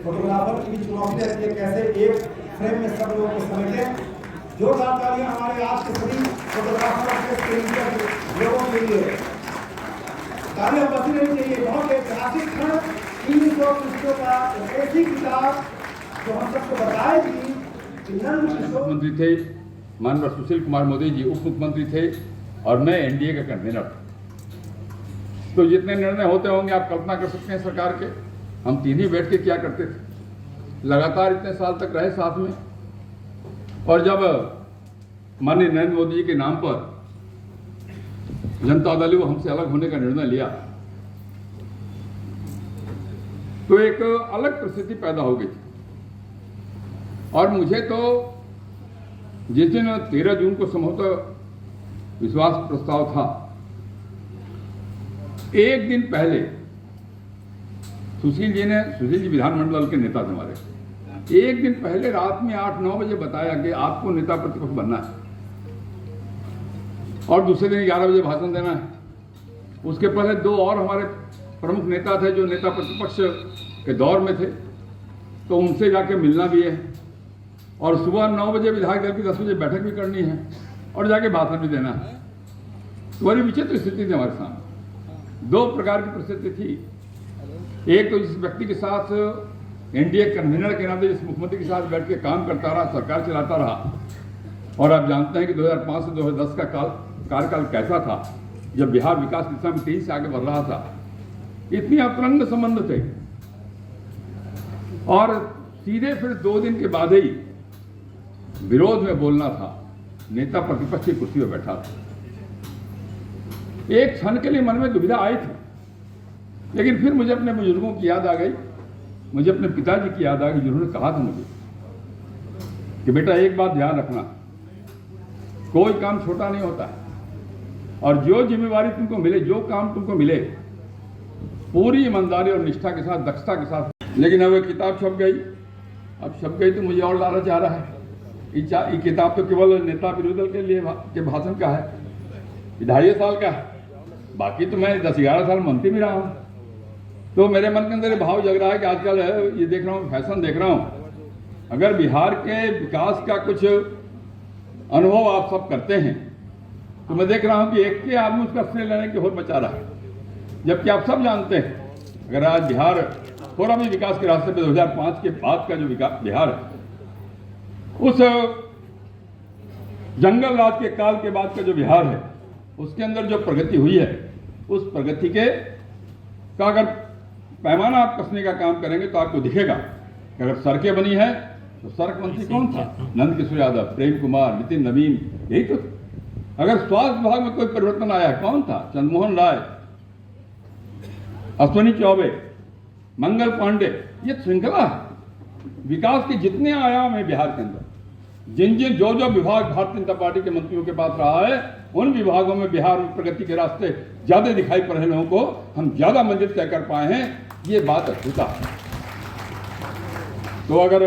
Photographer की चुनौती रहती है, कैसे एक फ्रेम में सब लोगों को समेटें। जोरदार तालियां हमारे आज के सभी फोटोग्राफर लोगों के लिए। तालियां बसी रहनी चाहिए। बहुत ऐतिहासिक क्षण, 300 पृष्ठों का ऐसी किताब जो हम सबको बताएगी कि मुख्यमंत्री थे माननीय सुशील कुमार मोदी जी, उप मुख्यमंत्री थे और मैं एनडीए का कन्वीनर था। तो जितने निर्णय होते होंगे आप कल्पना कर सकते हैं सरकार के। हम तीन ही बैठ के क्या करते थे, लगातार इतने साल तक रहे साथ में। और जब माननीय नरेंद्र मोदी जी के नाम पर जनता दल को हमसे अलग होने का निर्णय लिया तो एक अलग परिस्थिति पैदा हो गई थी। और मुझे तो जिस दिन 13 जून को संभवतः विश्वास प्रस्ताव था, एक दिन पहले सुशील जी विधानमंडल दल के नेता थे हमारे, एक दिन पहले रात में 8-9 बजे बताया कि आपको नेता प्रतिपक्ष बनना है और दूसरे दिन 11 बजे भाषण देना है। उसके पहले 2 और हमारे प्रमुख नेता थे जो नेता प्रतिपक्ष के दौर में थे, तो उनसे जाके मिलना भी है और सुबह 9 बजे विधायक दल की 10 बजे बैठक भी करनी है और जाके भाषण भी देना है। तो बड़ी विचित्र स्थिति थी हमारे सामने। 2 प्रकार की परिस्थिति थी। एक तो जिस व्यक्ति के साथ एनडीए कन्वीनर के नाते जिस मुख्यमंत्री के साथ बैठ के काम करता रहा, सरकार चलाता रहा, और आप जानते हैं कि 2005 से 2010 का कार्यकाल कैसा था जब बिहार विकास की दिशा में तेजी से आगे बढ़ रहा था। इतनी अतरंग संबंध थे और सीधे फिर 2 दिन के बाद ही विरोध में बोलना था। नेता प्रतिपक्ष की कुर्सी पर बैठा था। एक क्षण के लिए मन में दुविधा आई थी, लेकिन फिर मुझे अपने बुजुर्गों की याद आ गई, मुझे अपने पिताजी की याद आ गई जिन्होंने कहा था मुझे कि बेटा एक बात ध्यान रखना, कोई काम छोटा नहीं होता है और जो जिम्मेवारी तुमको मिले, जो काम तुमको मिले, पूरी ईमानदारी और निष्ठा के साथ, दक्षता के साथ। लेकिन अब एक किताब छप गई। अब छप गई तो मुझे और लालच आ रहा है। ये किताब तो केवल नेता विरोधी दल के लिए के भाषण का है, 2.5 साल का है। बाकी तो मैं 10-11 साल मंत्री भी रहा हूँ। तो मेरे मन के अंदर ये भाव जग रहा है कि आजकल ये देख रहा हूँ, फैशन देख रहा हूँ, अगर बिहार के विकास का कुछ अनुभव आप सब करते हैं तो मैं देख रहा हूँ कि एक के आदमी उसका श्रेय लेने की होड़ मचा रहा है, जबकि आप सब जानते हैं अगर आज बिहार थोड़ा भी विकास के रास्ते पे 2005 के बाद का जो विकास बिहार है, उस जंगल राज के काल के बाद का जो बिहार है, उसके अंदर जो प्रगति हुई है, उस प्रगति के का अगर पैमाना आप कसने का काम करेंगे तो आपको दिखेगा कि अगर सड़कें बनी है तो सड़क मंत्री कौन था? नंद किशोर यादव, प्रेम कुमार, नितिन नवीन, यही तो थे। अगर स्वास्थ्य विभाग में कोई परिवर्तन आया कौन था? चंद्रमोहन राय, अश्विनी चौबे, मंगल पांडे। ये श्रृंखला विकास के जितने आयाम है बिहार के अंदर, जिन जो विभाग भारतीय जनता पार्टी के मंत्रियों के पास रहा है, उन विभागों में बिहार में प्रगति के रास्ते ज्यादा दिखाई पड़ रहे लोगों को हम ज्यादा मंजिल तय कर पाए हैं। ये बात अद्भुत है। तो अगर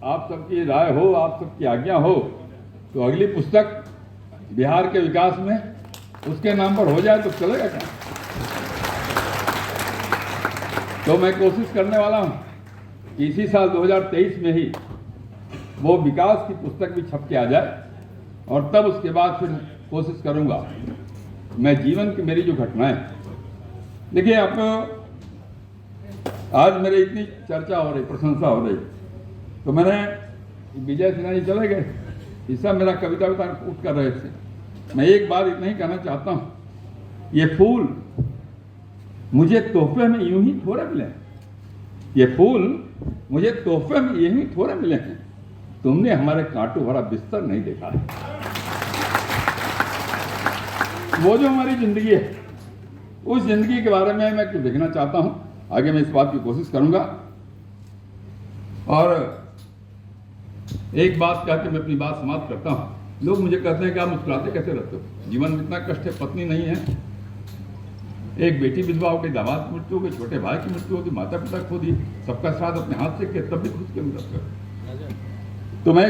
आप सबकी राय हो, आप सबकी आज्ञा हो, तो अगली पुस्तक बिहार के विकास में उसके नाम पर हो जाए तो चलेगा क्या? तो मैं कोशिश करने वाला हूं कि इसी साल 2023 में ही वो विकास की पुस्तक भी छप के आ जाए और तब उसके बाद फिर कोशिश करूंगा मैं जीवन की मेरी जो घटनाएं। देखिए, आप आज मेरे इतनी चर्चा हो रही, प्रशंसा हो रही, तो मैंने विजय सिन्हा जी चले गए, इस सब मेरा कविता उठ कर रहे थे। मैं एक बार इतना ही कहना चाहता हूँ, ये फूल मुझे तोहफे में यूं ही थोड़े मिले, ये फूल मुझे तोहफे में यूं ही थोड़े मिले हैं, तुमने हमारे कांटों भरा बिस्तर नहीं देखा है। वो जो हमारी जिंदगी है, उस जिंदगी के बारे में मैं कुछ देखना चाहता हूं। आगे मैं इस बात की कोशिश करूंगा। और एक बात कह के मैं अपनी बात समाप्त करता हूं। लोग मुझे कहते हैं कि आप मुस्कुराते कैसे रहते हो, जीवन में इतना कष्ट है, पत्नी नहीं है, एक बेटी विधवा हो गई, दामाद की मृत्यु हो गई, छोटे भाई की मृत्यु हो गई, माता पिता खो दी, सबका श्राद्ध अपने हाथ से किया, तब भी खुद के मदद कर। तो मैं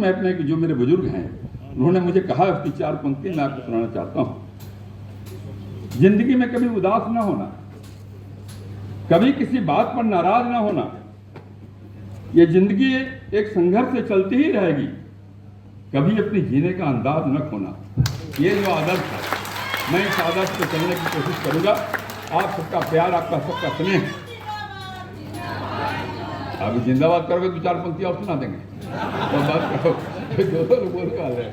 अपने जो मेरे बुजुर्ग हैं उन्होंने मुझे कहा, उसकी 4 पंक्ति मैं आपको सुनाना चाहता हूं। जिंदगी में कभी उदास ना होना, कभी किसी बात पर नाराज ना होना, ये जिंदगी एक संघर्ष से चलती ही रहेगी, कभी अपनी जीने का अंदाज न खोना। ये जो आदर्श है, मैं इस आदर्श पर चलने की कोशिश करूंगा। आप सबका प्यार, आपका सबका स्नेह, अभी जिंदाबाद करोगे दो चार पंक्ति और सुना देंगे तो बात करो जो बोल रहे हैं।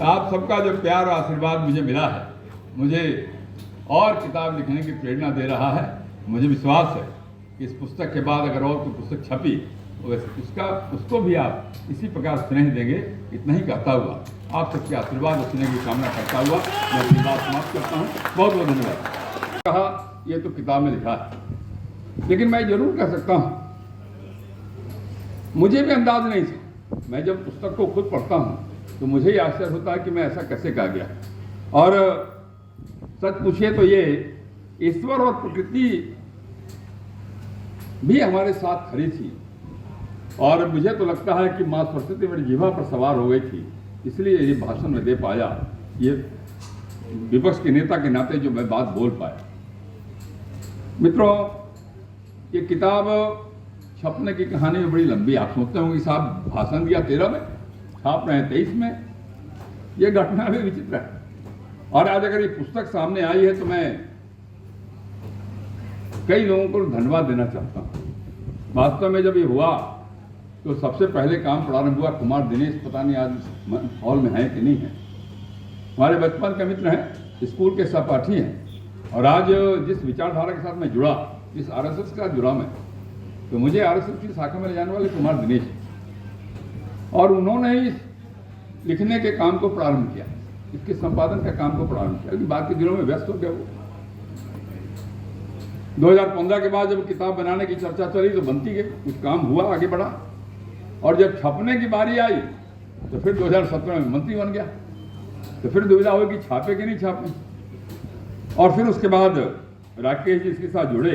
आप सबका जो प्यार और आशीर्वाद मुझे मिला है, मुझे और किताब लिखने की प्रेरणा दे रहा है। मुझे विश्वास है कि इस पुस्तक के बाद अगर और कोई पुस्तक छपी उसको भी आप इसी प्रकार स्नेह देंगे। इतना ही कहता हुआ आप सबके आशीर्वाद और स्नेह की कामना करता हुआ मैं अपनी बात समाप्त करता हूँ। बहुत बहुत धन्यवाद। कहा ये तो किताब में लिखा है, लेकिन मैं जरूर कह सकता हूँ मुझे भी अंदाज नहीं था। मैं जब पुस्तक को खुद पढ़ता हूँ तो मुझे ही आश्चर्य होता है कि मैं ऐसा कैसे कहा गया। और सच पूछिए तो ये ईश्वर और प्रकृति भी हमारे साथ खड़ी थी, और मुझे तो लगता है कि माँ सरस्वती मेरी जीवा पर सवार हो गई थी, इसलिए ये भाषण में दे पाया, ये विपक्ष के नेता के नाते जो मैं बात बोल पाया। मित्रों, ये किताब छपने की कहानी में बड़ी लंबी। आप सोचते होंगे साहब भाषण दिया 13 में, छाप रहे हैं 23 में। ये घटना भी विचित्र है। और आज अगर ये पुस्तक सामने आई है तो मैं कई लोगों को धन्यवाद देना चाहता हूँ। वास्तव में जब ये हुआ तो सबसे पहले काम प्रारंभ हुआ कुमार दिनेश, पता नहीं आज हॉल में है कि नहीं है, हमारे बचपन के मित्र हैं, स्कूल के सहपाठी हैं। और आज जिस विचारधारा के साथ मैं जुड़ा, जिस आरएसएस के साथ जुड़ा मैं, तो मुझे आरएसएस की शाखा में ले जाने वाले कुमार दिनेश, और उन्होंने ही लिखने के काम को प्रारंभ किया, इसके संपादन का काम को प्रारंभ किया। लेकिन बाकी दिनों में व्यस्त हो गया वो। 2015 के बाद जब किताब बनाने की चर्चा चली तो बनती गई, कुछ काम हुआ, आगे बढ़ा, और जब छपने की बारी आई तो फिर 2017 में मंत्री बन गया। तो फिर दुविधा हुई कि छापे कि नहीं छापे। और फिर उसके बाद राकेश जी इसके साथ जुड़े।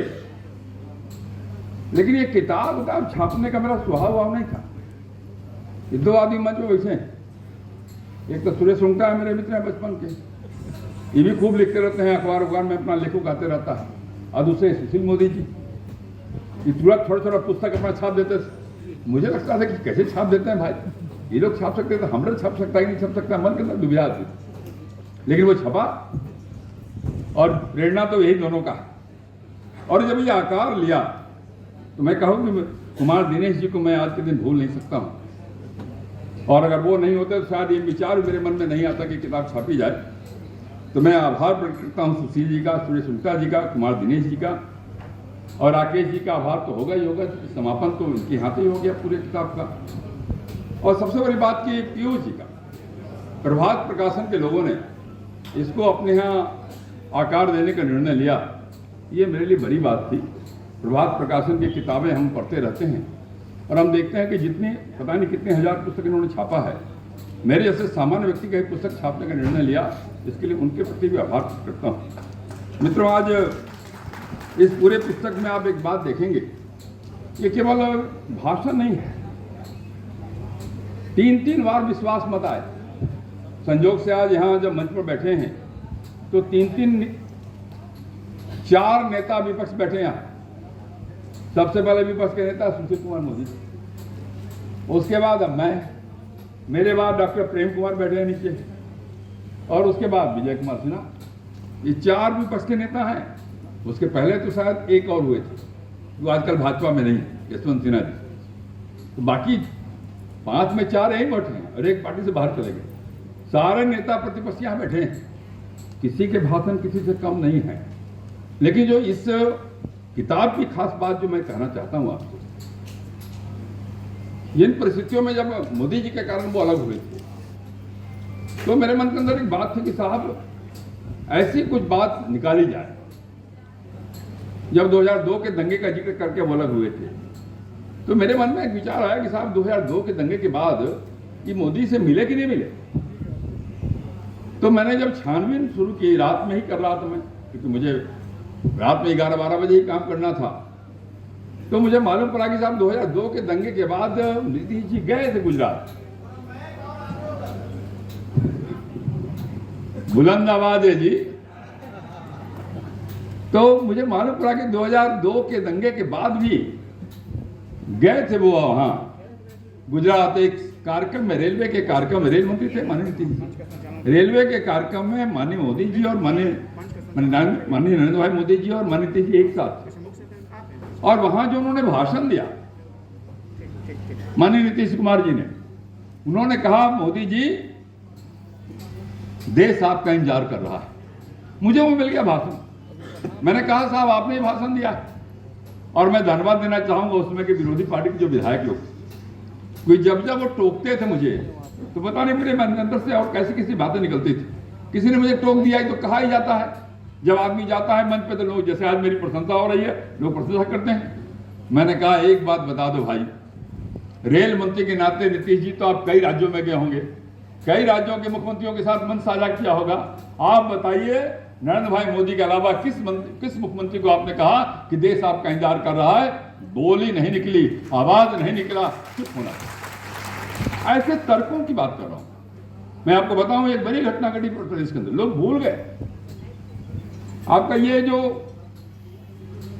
लेकिन ये किताब छापने का मेरा स्वभाव नहीं था। ये दो आदमी मंच में बैठे हैं, एक तो सुरेश उंगटा है, मेरे मित्र हैं बचपन के, ये भी खूब लिखते रहते हैं, अखबार में अपना लेखों आते रहता है। और दूसरे सुशील मोदी जी, ये तुरंत थोड़ा पुस्तक अपना छाप देते। मुझे लगता था कि कैसे छाप देते हैं भाई, ये लोग छाप सकते हैं तो हमरा छाप सकता है कि नहीं छाप सकता, मन के अंदर दुविधा थी। लेकिन वो छपा, और प्रेरणा तो यही दोनों का है। और जब ये आकार लिया तो मैं कहूँ कि कुमार दिनेश जी को मैं आज के दिन भूल नहीं सकता हूँ। और अगर वो नहीं होते तो शायद ये विचार मेरे मन में नहीं आता कि किताब छापी जाए। तो मैं आभार प्रकट करता हूँ सुशील जी का, सुरेश उल्का जी का, कुमार दिनेश जी का, और राकेश जी का आभार तो होगा ही होगा, समापन तो उनके हाथ ही हो गया पूरे किताब का। और सबसे बड़ी बात कि पीयूष जी का, प्रभात प्रकाशन के लोगों ने इसको अपने यहाँ आकार देने का निर्णय लिया, ये मेरे लिए बड़ी बात थी। प्रभात प्रकाशन की किताबें हम पढ़ते रहते हैं और हम देखते हैं कि जितनी पता नहीं कितने हजार पुस्तक इन्होंने छापा है, मेरे जैसे सामान्य व्यक्ति का एक पुस्तक छापने का निर्णय लिया, इसके लिए उनके प्रति भी आभार करता हूँ। मित्रों, आज इस पूरे पुस्तक में आप एक बात देखेंगे, ये केवल भाषण नहीं है। 3 बार विश्वास मत आए। संयोग से आज यहाँ जब मंच पर बैठे हैं तो 4 नेता विपक्ष बैठे यहाँ। सबसे पहले विपक्ष के नेता सुशील कुमार मोदी, उसके बाद अब मैं, मेरे बाद डॉक्टर प्रेम कुमार बैठे हैं नीचे, और उसके बाद विजय कुमार सिन्हा। ये 4 विपक्ष के नेता हैं। उसके पहले तो शायद एक और हुए थे जो आजकल भाजपा में नहीं है, यशवंत सिन्हा जी। तो बाकी 5 में 4 यही बैठे हैं और एक पार्टी से बाहर चले गए। सारे नेता प्रतिपक्ष यहाँ बैठे हैं, किसी के भाषण किसी से कम नहीं है। लेकिन जो इस किताब की खास बात जो मैं कहना चाहता हूँ आपको, इन परिस्थितियों में जब मोदी जी के कारण वो अलग हुए थे तो मेरे मन के अंदर एक बात थी कि साहब ऐसी कुछ बात निकाली जाए। जब 2002 के दंगे का जिक्र करके वो अलग हुए थे तो मेरे मन में एक विचार आया कि साहब 2002 के दंगे के बाद ये मोदी से मिले कि नहीं मिले। तो मैंने जब छानबीन शुरू की, रात में ही कर रहा था मैं, क्योंकि मुझे रात में 11-12 बजे ही काम करना था, तो मुझे मालूम पड़ा कि साहब 2002 के दंगे के बाद नीतीश जी गए थे गुजरात। बुलंद आवाज है जी। तो मुझे मालूम पड़ा कि 2002 के दंगे के बाद भी गए थे वो वहाँ गुजरात एक कार्यक्रम में, रेलवे के कार्यक्रम में, रेल मंत्री थे माननीय नीतीश जी, रेलवे के कार्यक्रम में माननीय मोदी जी और माननीय नरेंद्र भाई मोदी जी और माननीय नीतीश जी एक साथ थे। और वहां जो उन्होंने भाषण दिया माननीय नीतीश कुमार जी ने, उन्होंने कहा मोदी जी देश आपका इंतजार कर रहा है। मुझे वो मिल गया भाषण। मैंने कहा साहब आपने ही भाषण दिया, और मैं धन्यवाद देना चाहूंगा उसमें कि विरोधी पार्टी के जो विधायक लोग कोई जब वो टोकते थे मुझे, तो पता नहीं मेरे अंदर से और कैसी कैसी बातें निकलती थी। किसी ने मुझे टोक दिया तो कहा ही जाता है, जब आदमी जाता है मंच पे तो लोग, जैसे आज मेरी प्रशंसा हो रही है, लोग प्रशंसा करते हैं। मैंने कहा एक बात बता दो भाई, रेल मंत्री के नाते नीतीश जी तो आप कई राज्यों में गए होंगे, कई राज्यों के मुख्यमंत्रियों के साथ मंच साझा किया होगा। आप बताइए नरेंद्र भाई मोदी के अलावा किस मुख्यमंत्री को आपने कहा कि देश आपका इंतजार कर रहा है? बोली नहीं निकली, आवाज नहीं निकला, चुप होना। ऐसे तर्कों की बात कर रहा हूं। मैं आपको बताऊं एक बड़ी घटना घटी प्रदेश के अंदर, लोग भूल गए। आपका ये जो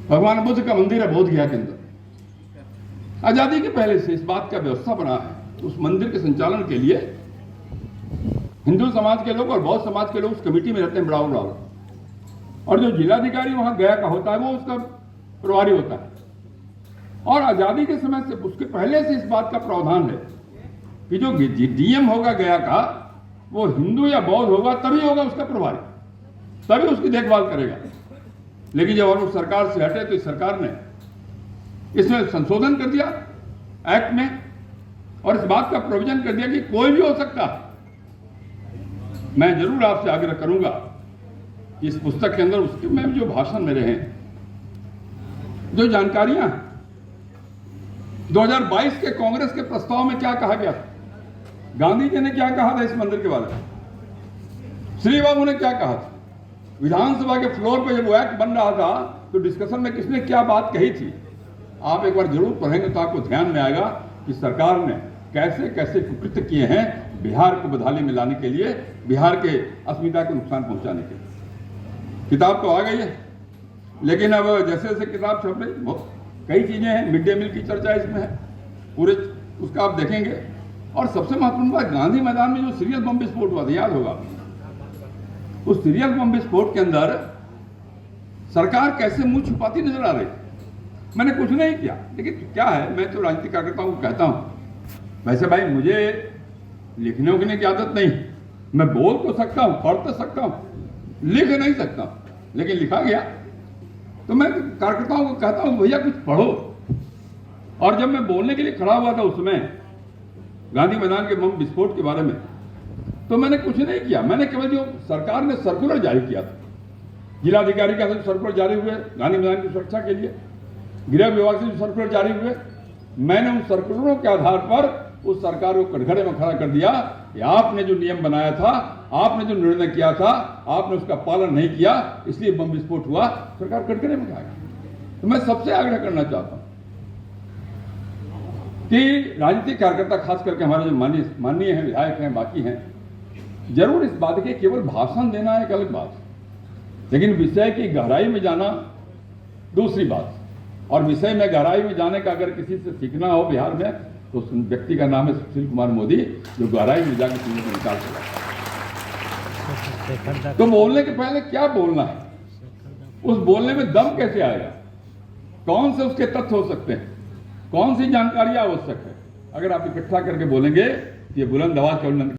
भगवान बुद्ध का मंदिर है बोधगया के अंदर, आजादी के पहले से इस बात का व्यवस्था बना है, उस मंदिर के संचालन के लिए हिंदू समाज के लोग और बौद्ध समाज के लोग उस कमेटी में रहते हैं बराबर। और जो जिलाधिकारी वहां गया का होता है वो उसका प्रभारी होता है। और आजादी के समय से, उसके पहले से इस बात का प्रावधान है कि जो डीएम होगा गया का, वो हिंदू या बौद्ध होगा तभी होगा उसका प्रभारी, तभी उसकी देखभाल करेगा। लेकिन जब हम लोग सरकार से हटे तो इस सरकार ने इसमें संशोधन कर दिया एक्ट में, और इस बात का प्रोविजन कर दिया कि कोई भी हो सकता है। मैं जरूर आपसे आग्रह करूंगा कि इस पुस्तक के अंदर उसके में जो भाषण मेरे हैं, जो जानकारियां 2022 के कांग्रेस के प्रस्ताव में क्या कहा गया था, गांधी जी ने क्या कहा था इस मंदिर के बारे में, श्री बाबू ने क्या कहा था, विधानसभा के फ्लोर पे जब वो एक्ट बन रहा था तो डिस्कशन में किसने क्या बात कही थी। आप एक बार जरूर पढ़ेंगे तो आपको ध्यान में आएगा कि सरकार ने कैसे कैसे कुकृत्य किए हैं बिहार को बदहाली में लाने के लिए, बिहार के अस्मिता को नुकसान पहुंचाने के लिए। किताब तो आ गई है, लेकिन अब जैसे जैसे किताब छप रही, कई चीजें हैं, मिड डे मील की चर्चा इसमें है, पूरे उसका आप देखेंगे। और सबसे महत्वपूर्ण बात, गांधी मैदान में जो सीरियल बम विस्फोट हुआ था, याद होगा, उस सीरियल बम विस्फोट के अंदर सरकार कैसे मुंह छुपाती नजर आ रही। मैंने कुछ नहीं किया, लेकिन क्या है, मैं तो राजनीतिक कार्यकर्ताओं को कहता हूं, वैसे भाई मुझे लिखने उखने की आदत नहीं, मैं बोल तो सकता हूं, पढ़ तो सकता हूं, लिख नहीं सकता, लेकिन लिखा गया तो मैं कार्यकर्ताओं को कहता हूं भैया कुछ पढ़ो। और जब मैं बोलने के लिए खड़ा हुआ था उसमें गांधी मैदान के बम विस्फोट के बारे में, तो मैंने कुछ नहीं किया, मैंने केवल जो सरकार ने सर्कुलर जारी किया था, जिलाधिकारी का सर्कुलर जारी हुए गांधी मैदान की सुरक्षा के लिए, गृह विभाग से जो सर्कुलर जारी हुए, मैंने उन सर्कुलरों के आधार पर उस सरकार को कटघरे में खड़ा कर दिया कि आपने जो नियम बनाया था, आपने जो निर्णय किया था, आपने उसका पालन नहीं किया, इसलिए बम विस्फोट हुआ, सरकार कटघरे में आ गई। तो मैं सबसे आग्रह करना चाहता हूं कि राजनीतिक कार्यकर्ता, खास करके हमारे जो माननीय हैं, विधायक हैं, बाकी हैं, जरूर इस बात के केवल भाषण देना एक अलग बात है, लेकिन विषय की गहराई में जाना दूसरी बात। और विषय में गहराई में जाने का अगर किसी से सीखना हो बिहार में, तो उस व्यक्ति का नाम है सुशील कुमार मोदी, जो गहराई में जाकर चीजों को निकाल सकता है। तो बोलने के पहले क्या बोलना है, उस बोलने में दम कैसे आएगा, कौन से उसके तथ्य हो सकते हैं, कौन सी जानकारी आवश्यक है। अगर आप इकट्ठा करके बोलेंगे तो ये बुलंद आवाज